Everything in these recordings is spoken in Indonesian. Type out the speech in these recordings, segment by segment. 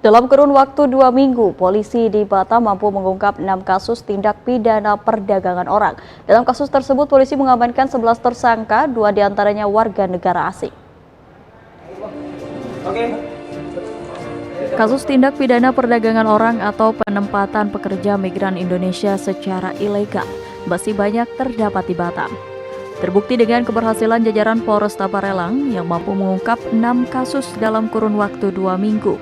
Dalam kurun waktu 2 minggu, polisi di Batam mampu mengungkap 6 kasus tindak pidana perdagangan orang. Dalam kasus tersebut, polisi mengamankan 11 tersangka, 2 diantaranya warga negara asing. Kasus tindak pidana perdagangan orang atau penempatan pekerja migran Indonesia secara ilegal masih banyak terdapat di Batam. Terbukti dengan keberhasilan jajaran Polresta Barelang yang mampu mengungkap 6 kasus dalam kurun waktu 2 minggu.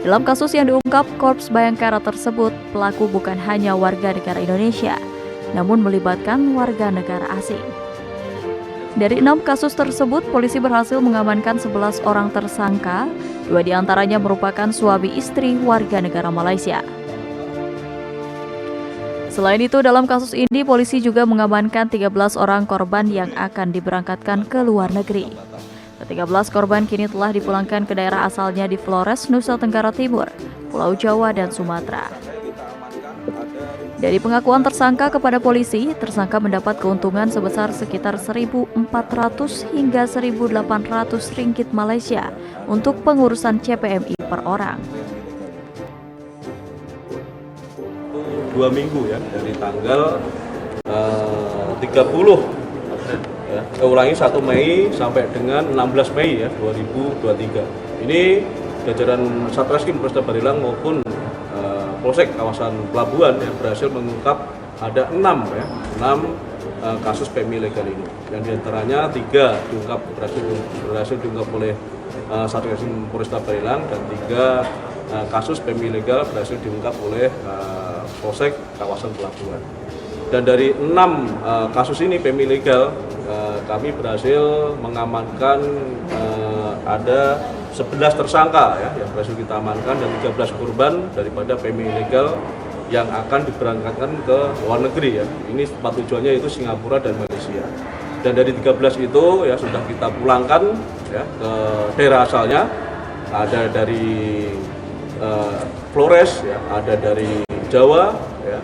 Dalam kasus yang diungkap Korps Bayangkara tersebut, pelaku bukan hanya warga negara Indonesia, namun melibatkan warga negara asing. Dari 6 kasus tersebut, polisi berhasil mengamankan 11 orang tersangka, 2 diantaranya merupakan suami istri warga negara Malaysia. Selain itu, dalam kasus ini, polisi juga mengamankan 13 orang korban yang akan diberangkatkan ke luar negeri. Ke-13 korban kini telah dipulangkan ke daerah asalnya di Flores, Nusa Tenggara Timur, Pulau Jawa, dan Sumatera. Dari pengakuan tersangka kepada polisi, tersangka mendapat keuntungan sebesar sekitar 1.400 hingga 1.800 ringgit Malaysia untuk pengurusan CPMI per orang. 2 minggu ya, dari tanggal 30 ya, ulangi 1 Mei sampai dengan 16 Mei ya 2023. Ini jajaran Satreskrim Polresta Barelang maupun Polsek kawasan Pelabuhan yang berhasil mengungkap ada 6 kasus PMI ilegal ini. Yang diantaranya 3 berhasil diungkap oleh Satreskrim Polresta Barelang dan 3 kasus PMI ilegal berhasil diungkap oleh Polsek kawasan Pelabuhan. Dan dari 6 kasus ini PMI ilegal, kami berhasil mengamankan ada 11 tersangka ya, yang berhasil kita amankan dan 13 korban daripada PMI ilegal yang akan diberangkatkan ke luar negeri ya. Ini tempat tujuannya yaitu Singapura dan Malaysia. Dan dari 13 itu ya sudah kita pulangkan ya ke daerah asalnya. Ada dari Flores ya, ada dari Jawa ya,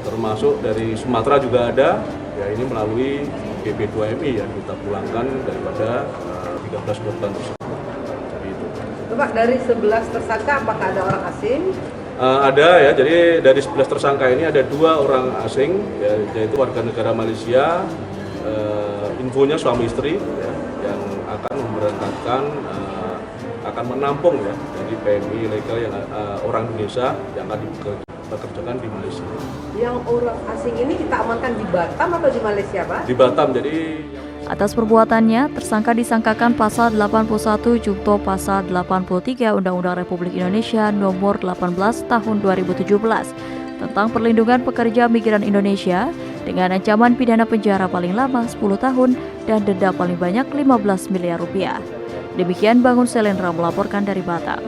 termasuk dari Sumatera juga ada. Ya, ini melalui BP2MI yang kita pulangkan daripada 13 korban tersebut. Jadi itu. Pak, dari 11 tersangka apakah ada orang asing? Ada ya, jadi dari 11 tersangka ini ada 2 orang asing, ya, yaitu warga negara Malaysia, infonya suami istri ya, yang akan memberangkatkan, akan menampung ya, jadi PMI ilegal yang orang Indonesia yang akan dikerjakan di Malaysia. Yang orang asing ini kita amankan di Batam atau di Malaysia, Pak? Di Batam, jadi Atas perbuatannya, tersangka disangkakan pasal 81 junto pasal 83 Undang-Undang Republik Indonesia nomor 18 tahun 2017 tentang perlindungan pekerja migran Indonesia dengan ancaman pidana penjara paling lama 10 tahun dan denda paling banyak 15 miliar rupiah. Demikian Bangun Selendra melaporkan dari Batam.